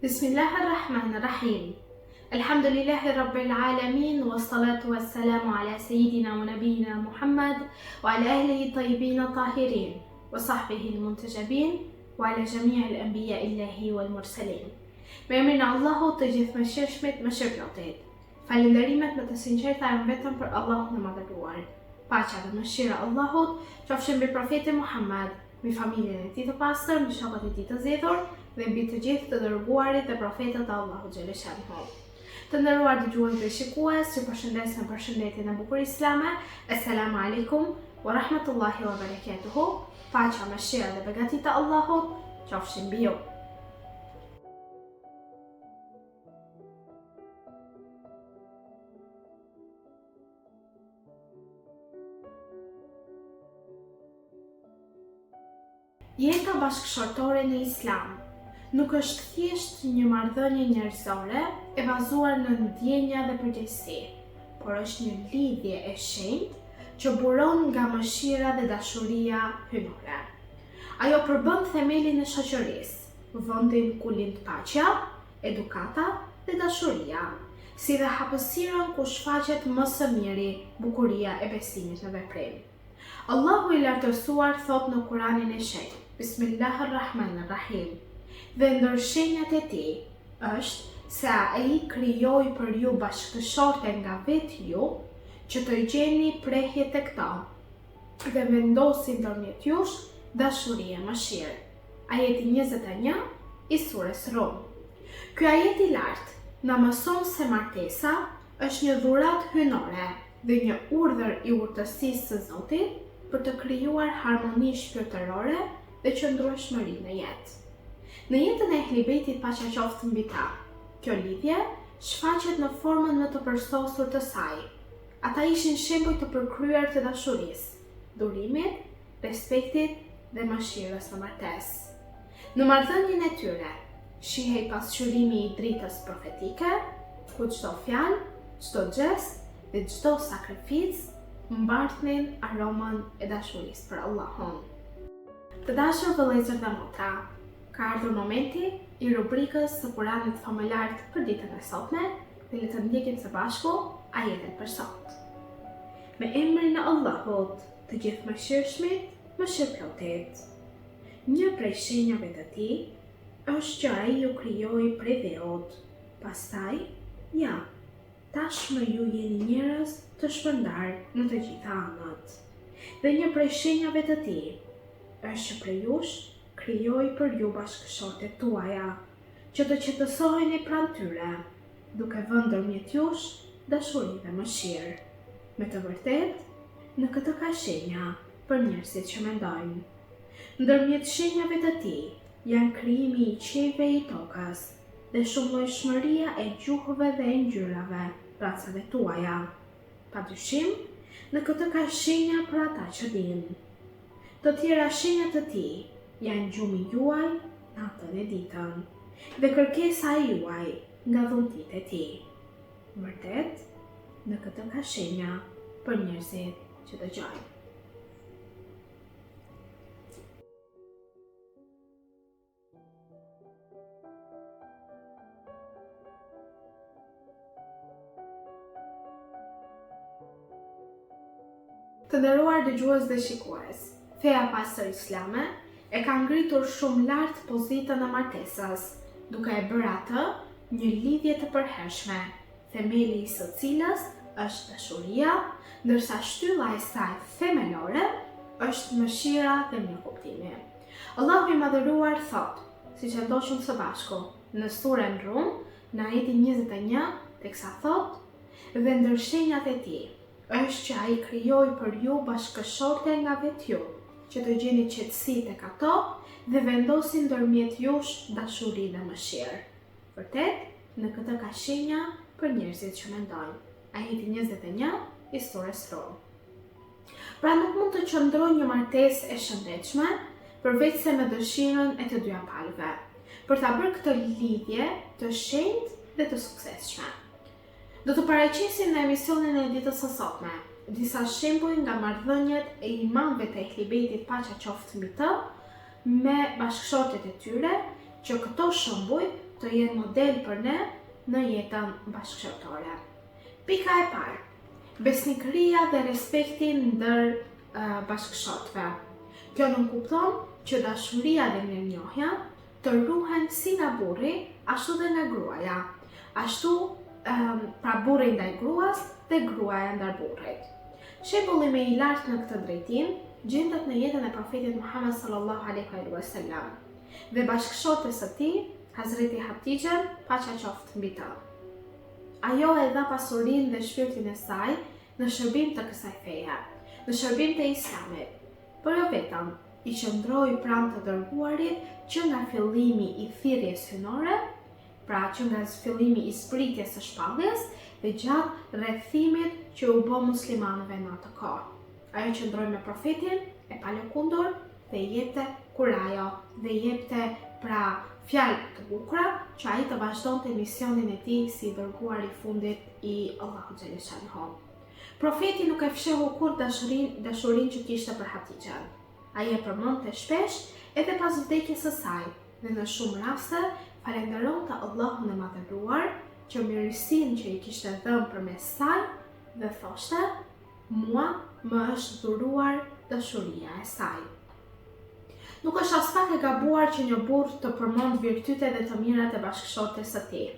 Bismillahirrahmanirrahim. Alhamdulillahi Rabbil Alamin, wa salatu wa salamu ala Sayyidina wa Nabiyina Muhammad, wa ala ahlihi tayyibin tahirin, wa sahbihi al-muntajabin, wa ala jami' al-anbiya illahi wal mursalin. Me emrin e Allahut të gjithëmëshirshmit, mëshirëplotit. Falënderimet më të sinqerta janë vetëm për Allahun e madhëruar. Paqja dhe mëshira e Allahut qofshin mbi profetin Muhammad, mbi familjen e tij të pastër, mbi shokët e tij të zgjedhur dhe mbi të gjithë të dërguarit dhe profetët e Allahut xhaleshanuhu. Të nderuar dëgjues dhe shikues, ju përshëndes me përshëndetjen e bukur islame. Assalamu alaikum wa rahmatullahi wa barakatuhu. Paqja, mëshira dhe begatita e Allahut qofshin mbi ju. Jeta bashkëshortore në Islam nuk është thjesht një marrëdhënie njerëzore e bazuar në ndjenja dhe përgjegjësi, por është një lidhje e shenjtë që buron nga mëshira dhe dashuria hynore. Ajo përbën themelin e shoqërisë, vendin ku lind paqja, edukata dhe dashuria, si dhe hapësirën ku shfaqet më së miri bukuria e besimit në veprim. Allahu i lartësuar thot në Kuranin e shenjtë: Bismillahirrahmanirrahim. Dhe ndër shenjat e tij është se ai krijoi për ju bashkëshorte nga vetë ju, që të gjeni prehje tek to dhe vendosi ndërmjet jush dashuri e mëshirë. Ajeti 21 i surës Rum. Ky ajet i lartë na mëson se martesa është një dhuratë hynore dhe një urdhër i urtësisë së Zotit për të krijuar harmoni shpirtërore dhe qëndrueshmëri në jetë. Në jetën e Ehli Bejtit paqja qoftë mbi ta, kjo lidhje shfaqet në formën më të përsosur të saj. Ata ishin shembuj të përkryer të dashurisë, durimit, respektit dhe mëshirës në martesë. Në marrëdhënien e tyre shihej pasqyrimi i dritës profetike, ku çdo fjalë, çdo gest dhe çdo sakrificë mbartnin aromën e dashurisë për Allahun. Të dashur vëllezër dhe motra, ka ardhur momenti i rubrikës së Kuranit famëlar për ditën e sotme dhe le të ndjekim së bashku ajetet për sot. Me emrin e Allahut, të gjithëmëshirshmit, mëshirëplotit. Një prej shenjave të tij është që ai ju krijoi prej veut. Pastaj, ja, tashmë ju jeni njerëz të shpërndar në të gjitha anët. Dhe një prej shenjave të tij është që prej jush krijoi për ju bashkëshortet tuaja, që të qetësoheni pranë tyre, duke vënë ndërmjet jush dashuri dhe mëshirë. Me të vërtetë, në këtë ka shenja për njerëzit që mendojnë. Ndërmjet shenjave të tij janë krijimi i qiejve i tokës dhe shumëllojshmëria e gjuhëve dhe e ngjyrave, racave tuaja. Padyshim, në këtë ka shenja për ata që dinë. Të tjera shenja të tij janë gjumi juaj natën e ditën dhe kërkesa e juaj nga dhuntit e tij. Vërtet, në këtë ka shenja për njerëzit që dëgjojnë. Të nderuar dëgjues dhe shikues, feja pastër islame e ka ngritur shumë lart pozitën e martesës, duke e bërë atë një lidhje të përhershme, themeli i së cilës është dashuria, ndërsa shtylla e saj themelore është mëshira dhe mirëkuptimi. Allahu i madhëruar thot, siç e ndoshëm së bashku në surën Rum, në ajetin 21, teksa thot: dhe ndër shenjat e tij është që ai krijoi për ju bashkëshorte nga vetë ju, që të gjeni qetësi tek ato dhe vendosin ndërmjet jush dashuri dhe mëshirë. Vërtet, në këtë ka shenja për njerëzit që mendojnë. Ajeti 21 i surës Rum. Pra nuk mund të qëndrojë një martesë e shëndetshme përveç se me dëshirën e të dyja palëve, për ta bërë këtë lidhje të shenjtë dhe të suksesshme. Do të paraqesim në emisionin e ditës së sotme disa shembuj nga marrëdhëniet e imamëve të Ehli Bejtit paqja qoftë mbi të me bashkëshortet e tyre, që këto shembuj të jenë model për ne në jetën bashkëshortore. Pika e parë, besnikëria dhe respektin ndër bashkëshortëve. Kjo nënkupton që dashuria dhe mirënjohja të ruhen si nga burri, ashtu dhe nga gruaja. Ashtu pra burri ndaj gruas dhe gruaja ndaj burrit. Shembulli më i lartë në këtë drejtim gjendet në jetën e profetit Muhammed sallallahu alaihi wasallam dhe bashkëshortes së tij, Hazreti Hatixha, paqja qoftë mbi të. Ajo e dha pasurinë dhe shpirtin e saj në shërbim të kësaj feje, në shërbim të Islamit. Por jo vetëm, i qëndroi pranë të dërguarit që nga fillimi i thirrjes hynore, pra që nga fillimi i zbritjes së shpalljes dhe gjatë rrethimit që u bë muslimanëve në atë kohë. Ajo qëndroi me profetin, e pa lëkundur dhe i jepte kurajo dhe i jepte pra fjalë të bukura që ai të vazhdonte misionin e tij si dërguar i fundit i Allahut xhaleshanhu. Profeti nuk e fshehu kur dashurinë që kishte për Hatixhan. Ai e përmendte shpesh edhe pas vdekjes së saj dhe në shumë raste falenderonte Allahun e madhëruar që mirësinë që i kishte dhënë përmes saj dhe thoshte: "Mua më është dhuruar dashuria e saj." Nuk është as pak e gabuar që një burr të përmend virtytet dhe të mirat e bashkëshortes së tij,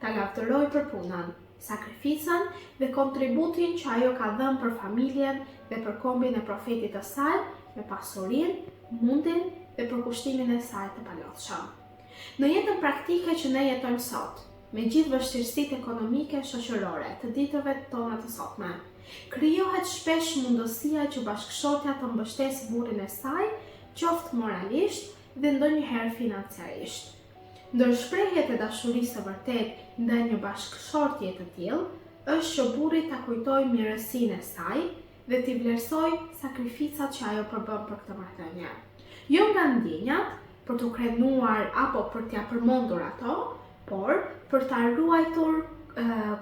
ta lavdëroj për punën, sakrificën dhe kontributin që ajo ka dhënë për familjen dhe për kombin e profetit të saj, me pasurinë, mundin dhe për kushtimin e saj të palotshëm. Në jetën praktike që ne jetojmë sot, me gjithë vështirësitë ekonomike shoqërore të ditëve tona të sotme, krijohet shpesh mundësia që bashkëshortja të mbështesë burrin e saj, qoftë moralisht dhe ndonjëherë financiarisht. Ndër shprehjet e dashurisë së vërtet ndaj një bashkëshortje të tillë është që burri ta kujtojë mirësinë e saj dhe t'i vlerësojë sakrificat që ajo përbën për këtë marrëdhënie. Jo nga ndjenjat, për t'u krenuar apo për t'ia përmendur ato, por për ta ruajtur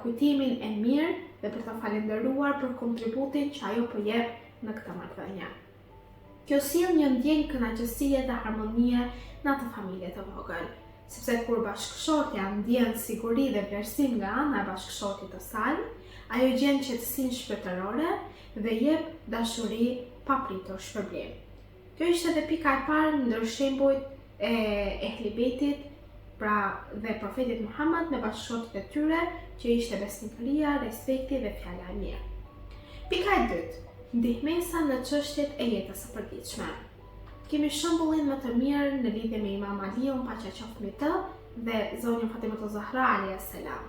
kujtimin e mirë dhe për ta falendëruar për kontributin që ajo po jep në këtë marrëdhënie. Kjo sjell një ndjenjë kënaqësie dhe harmonie në atë familje të vogël, sepse kur bashkëshortja ndjen siguri dhe vlerësim nga ana e bashkëshortit të saj, ajo gjen qetësinë shpirtërore dhe jep dashuri pa pritur shpërblim. Kjo ishte edhe pika e parë ndër shembujt e Ehli Bejtit, pra dhe profetit Muhammed me bashkëshortit e tyre, që ishte besnikëria, respekti dhe fjala e mirë. Pika e dytë, ndihmesa në çështjet e jetës së përditshme. Kemi shembullin më të mirë në lidhje me Imam Aliun, paqja qoftë mbi të, dhe zonjën Fatimatu Zahra alayhis salam.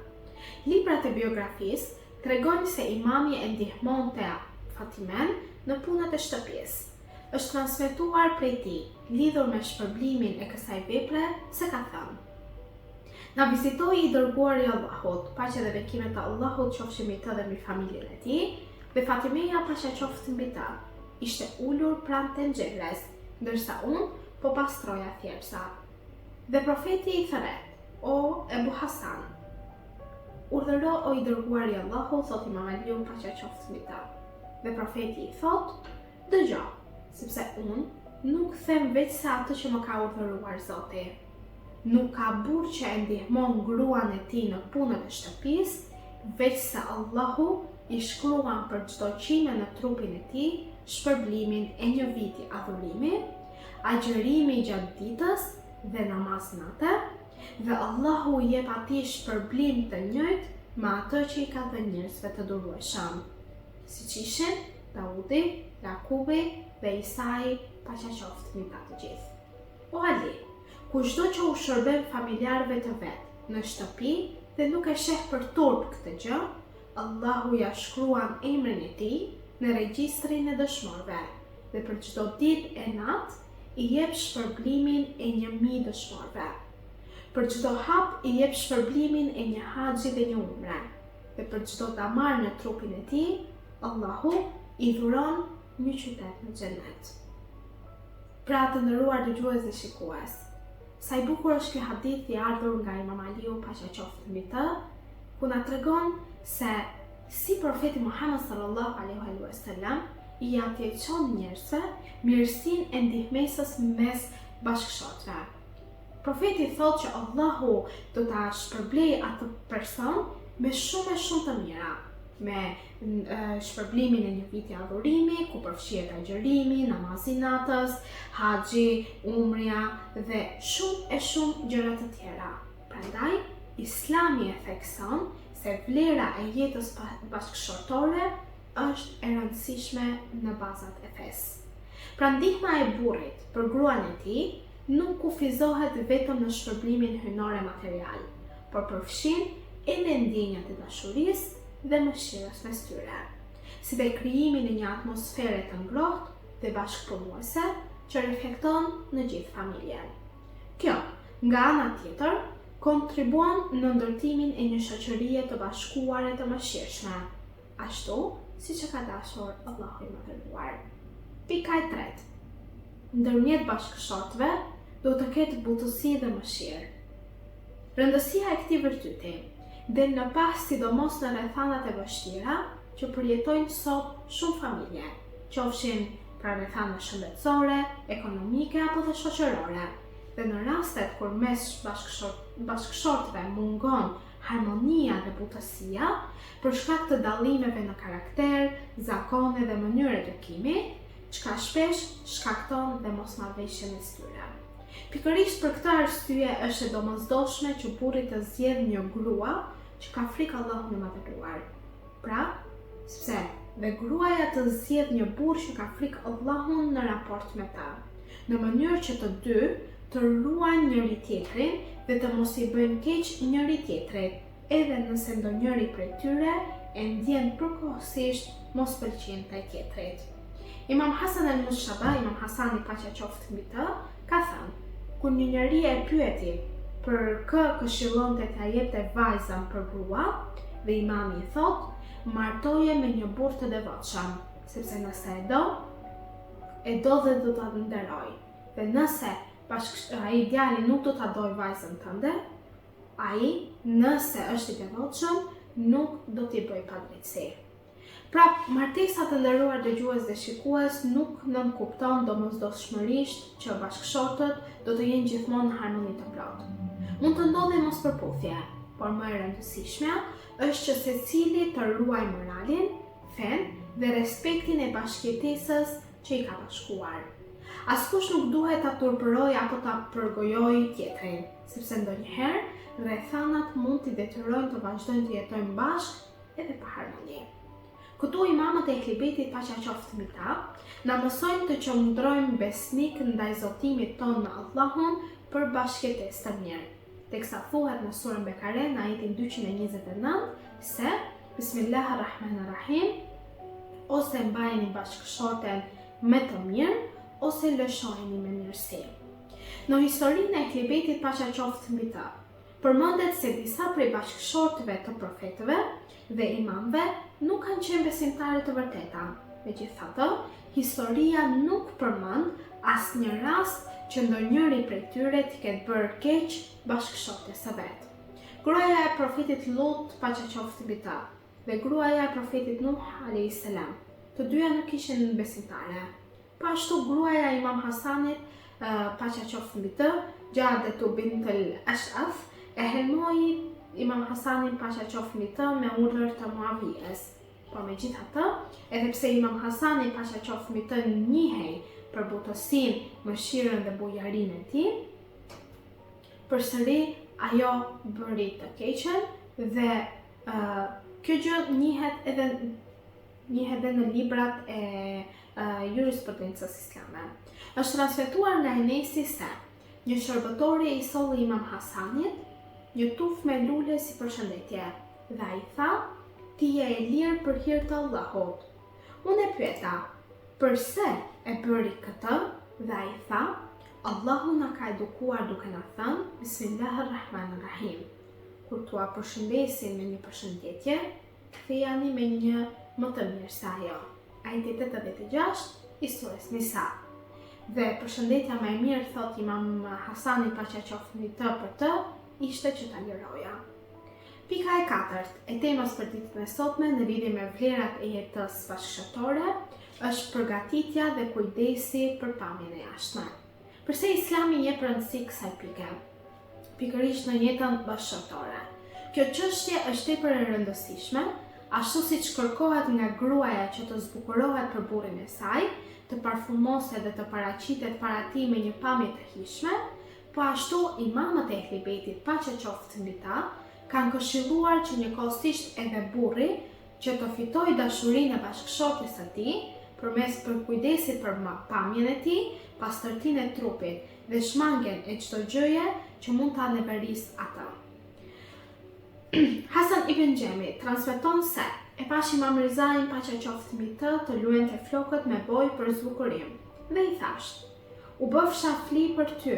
Librat e biografisë tregojnë se imami e ndihmonte Fatimen në punët e shtëpisë. Është transmetuar prej tij, lidhur me shpërblimin e kësaj vepre, se ka thënë: "Na vizitoi i dërguari i Allahut, paqja dhe bekimet e Allahut qofshin mbi të dhe mbi familjen e tij, dhe Fatimeja, paqja qoftë mbi të, ishte ulur pranë tenxheles, ndërsa unë po pastroja thjersa. Dhe profeti i thëre: O Ebu Hasan, urdhëro o i dërguari i Allahut, thot Imam Aliu, paqja qoftë mbi të." Dhe profeti i thot: "Dëgjo, sepse unë nuk them veç se atë që më ka urdhëruar Zoti. Nuk ka burr që e ndihmon gruan e tij në punën e shtëpisë, veç se Allahu i shkruan për çdo qime në trupin e tij shpërblimin e një viti adhurimi, agjërimi gjatë ditës dhe namaz natë, dhe Allahu i jep atij shpërblim të njëjtë me atë që i ka dhënë njerëzve të durueshëm, siç ishin Daudi, Jakubi dhe Isai, paqja qoftë mbi ta të gjithë. O Ali, kushdo që u shërben familjarëve të vet në shtëpi dhe nuk e sheh për turp këtë gjë, Allahu ja shkruan emrin e tij në regjistrin e dëshmorëve dhe për çdo ditë e natë i jep shpërblimin e 1000 dëshmorëve. Për çdo hap i jep shpërblimin e një haxhi dhe një umre, dhe për çdo damar në trupin e tij, Allahu i dhuron një qytet në xhenet. Pra të nderuar dëgjues dhe shikues, sa i bukur është ky hadith i ardhur nga Imam Aliu, paqja qoftë mbi të, ku na tregon se si profeti Muhammed sallallahu alaihi wasallam i atëson njerëzve mirësinë e ndihmesës mes bashkëshortëve. Profeti thot që Allahu do ta shpërblej atë person me shumë të mira, me shpërblimin e një viti adhurimi, ku përfshihet agjërimi, namazi natës, haxhi, umria dhe shumë gjëra të tjera. Prandaj, Islami e thekson se vlera e jetës bashkëshortore është e rëndësishme në bazat e fesë. Pra ndihma e burrit për gruan e tij nuk kufizohet vetëm në shpërblimin hyjnor e material, por përfshin edhe ndjenjat e dashurisë dhe mëshirës mes tyre, si dhe krijimin e një atmosfere të ngrohtë dhe bashkëpunuese që reflekton në gjithë familjen. Kjo, nga ana tjetër, kontribuon në ndërtimin e një shoqërie të bashkuar e të mëshirshme, ashtu siç e ka dashur Allahu i Madhëruar. Pika e tretë. Ndërmjet bashkëshortëve do të ketë butësi dhe mëshirë. Rëndësia e këtij virtyti del në pas sidomos në rrethanat e vështira që përjetojnë sot shumë familje, qofshin pra rrethana shëndetësore, ekonomike apo dhe shoqërore. Dhe në rastet kur mes bashkëshortëve mungon harmonia dhe butësia për shkak të dallimeve në karakter, zakone dhe mënyrë edukimi, çka shpesh shkakton dhe mosmarrëveshje mes tyre. Pikërisht për këtë arsye është e domosdoshme që burri të zgjedhë një grua që ka frikë Allahut të Madhëruar. Pra, sepse dhe gruaja të zgjedhë një burr që ka frikë Allahut në raport me ta, në mënyrë që të dy të ruajnë njëri tjetrin dhe të mos i bëjnë keq njëri tjetrit, edhe nëse ndonjëri prej tyre e ndjen përkohësisht mospëlqimin ndaj tjetrit. Imam Hasan al-Mushaba, Imam Hasani paqja qoftë mbi të, ka thënë: kur një njeri e pyeti për kë këshillonte ta jepte vajzën për grua, dhe imami i thot: martoje me një burr të devotshëm, sepse nëse e do dhe do ta nderoj. Dhe nëse ai djali nuk do ta doj vajzën tënde, ai nëse është i devotshëm nuk do t'i bëj padrejtësi. Pra, martesa të nderuar dëgjues dhe shikues nuk nënkupton domosdoshmërisht që bashkëshortët do të jenë gjithmonë në harmoni të plotë. Mund të ndodhë mospërputhje, por më e rëndësishmja është që secili të ruajë moralin, fenë dhe respektin e bashkëjetesës që i ka bashkuar. Askush nuk duhet ta turpërojë apo ta përgojojë tjetrin, sepse ndonjëherë rrethanat mund t'i detyrojnë të vazhdojnë të jetojnë bashkë edhe pa harmoni. Këtu imamët e Ehlibetit paqja qoftë mbi ta, na mësojnë të qëndrojmë besnik ndaj zotimit tonë në Allahun për bashkëjetesë të mirë. Teksa thuhet në surën Bekare në ajetin 229 se Bismillahirrahmanirrahim, ose mbajeni bashkëshorten me të mirë, ose lëshojeni me mirësi. Në historinë e Ehlibetit paqja qoftë mbi ta, përmendet se disa prej bashkëshortëve të profetëve dhe imamëve nuk kanë qenë besimtarë të vërteta. Megjithatë, historia nuk përmend asnjë rast që ndonjëri prej tyre të ketë bërë keq bashkëshortes së vet. Gruaja e profetit Lut paqja qoftë mbi ta dhe gruaja e profetit Nuh alayhis salam, të dyja nuk ishin besimtare. Po ashtu gruaja e Imam Hasanit paqja qoftë mbi të, Gjadetu bint al-Ash'ath, e helmoi Imam Hasanin paqja qoftë mbi të me urdhër të Muavijes. Por megjithatë, edhe pse Imam Hasani paqja qoftë mbi të njihej për butësinë, mëshirën dhe bujarinë e tij, përsëri ajo bëri të keqen dhe kjo gjë njihet edhe në librat e jurisprudencës islame. Është transmetuar nga Enesi se një shërbëtori i solli Imam Hasanit një tufë me lule si përshëndetje, dhe ai tha: ti je e lirë për hir të Allahut. Unë e pyeta: pse e bëri këtë? Dhe ai tha: Allahu na ka edukuar duke na thënë Bismillahirrahmanirrahim. Kur t'ua përshëndesin me një përshëndetje, kthejani me një më të mirë se ajo. Ajeti 86 i surës Nisa. Dhe përshëndetja më e mirë, thot Imam Hasani paqja qoftë mbi të për të, ishte që ta liroja. Pika e katërt e temës për ditën e sotme në lidhje me vlerat e jetës bashkëshortore është përgatitja dhe kujdesi për pamjen e jashtme. Përse Islami jep rëndësi kësaj pike? pikërisht në jetën bashkëshortore. Kjo çështje është tepër e rëndësishme, ashtu siç kërkohet nga gruaja që të zbukurohet për burrin e saj, të parfumose dhe të paraqitet para tij me një pamje të hijshme, po ashtu imamët e Ehli Bejtit, paqja qoftë mbi ta, kanë këshilluar që njëkohësisht edhe burri që të fitojë dashurinë e bashkëshortes së tij përmes përkujdesit për pamjen e tij, pastërtinë e trupit dhe shmangen e çdo gjëje që mund ta neverisë atë. Hasan ibn Xhemi transmeton se e pash Imam Rizain, paqja qoftë mbi të, të luante flokët me bojë për zbukurim. Dhe i thashë: "U bëfsha fli për ty.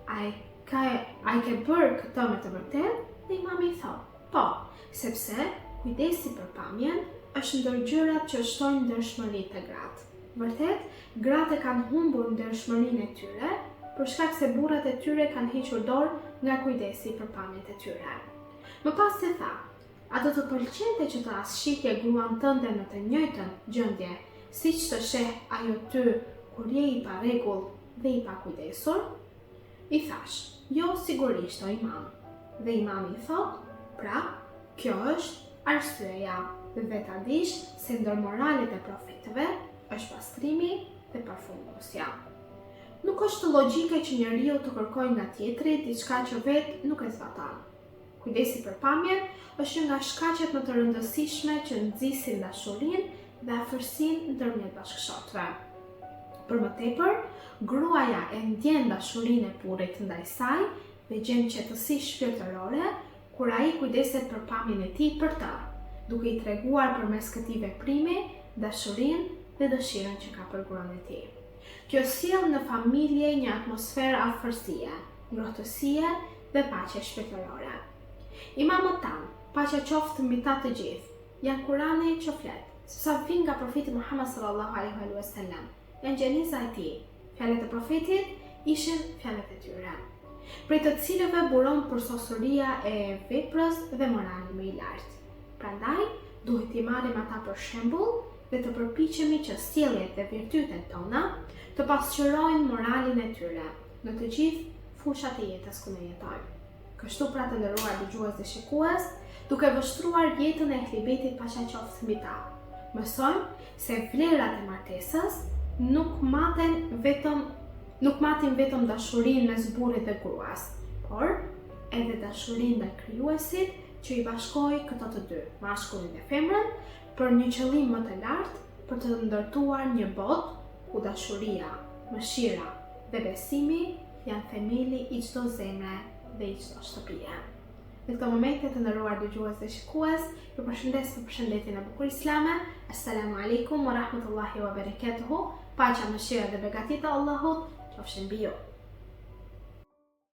A i ke bërë këtë me të vërtetë?" Dhe Imami i thotë: "Po, sepse kujdesi për pamjen është ndër gjërat që shtojnë ndershmëri te gratë. Vërtet, gratë kanë humbur ndershmërinë e tyre për shkak se burrat e tyre kanë hequr dorë nga kujdesi për pamjet e tyre." Më pas se tha: "A do të pëlqente që të shihje gruan tënde në të njëjtën gjendje, siç të sheh ajo ty kur je i pa rregull dhe i pa kujdesur?" I thash: "Jo, sigurisht o Imam." Dhe Imami i thotë: "Pra, kjo është arsyeja, dhe ta dish se ndër moralet e profetëve është pastrimi dhe parfumosja." Nuk është logjike që njeriu të kërkojë nga tjetri diçka që vetë nuk e zbaton. Kujdesi për pamjen është nga shkaqet më të rëndësishme që nxisin dashurinë dhe afërsinë ndërmjet bashkëshortëve. Për më tepër, gruaja e ndjen dashurinë e burrit ndaj saj dhe gjen qetësi shpirtërore kur ai kujdeset për pamjen e tij për të, duke i treguar përmes këtij veprimi dashurinë dhe dëshirën që ka për gruan e tij. Kjo sjell në familje një atmosferë afërsie, ngrohtësie dhe paqe shpirtërore. Imamët tanë, paqja qoftë mbi ta të gjithë, janë Kurani që flet, sepse vijnë nga profeti Muhammed sallallahu alaihi wasallam. Janë gjeniza e tij. Fjalët e profetit ishin fjalët e tyre, prej të cilëve buron përsosëria e veprës dhe morali më i lartë. Prandaj, duhet t'i marrim ata për shembull dhe të përpiqemi që sjelljet dhe virtytet tona të pasqyrojnë moralin e tyre në të gjithë fushat e jetës ku ne jetojmë. Kështu pra të nderuar dëgjues dhe shikues, duke vështruar jetën e Ehli Bejtit, paqja qoftë mbi ta, mësojmë se vlerat e martesës nuk matin vetëm dashurinë mes burrit dhe gruas, por edhe dashurinë ndaj krijuesit që i bashkoi këto të dy, mashkullin dhe femrën, për një qëllim më të lartë, për të ndërtuar një botë ku dashuria, mëshira dhe besimi janë themeli i çdo zemre dhe i çdo shtëpie. Në këtë moment të nderuar dëgjues dhe shikues, ju përshëndes me përshëndetjen e bukur islame. Assalamu alaikum wa rahmatullahi wa barakatuhu. Paqja, mëshira dhe begatit e Allahut qofshin mbi ju.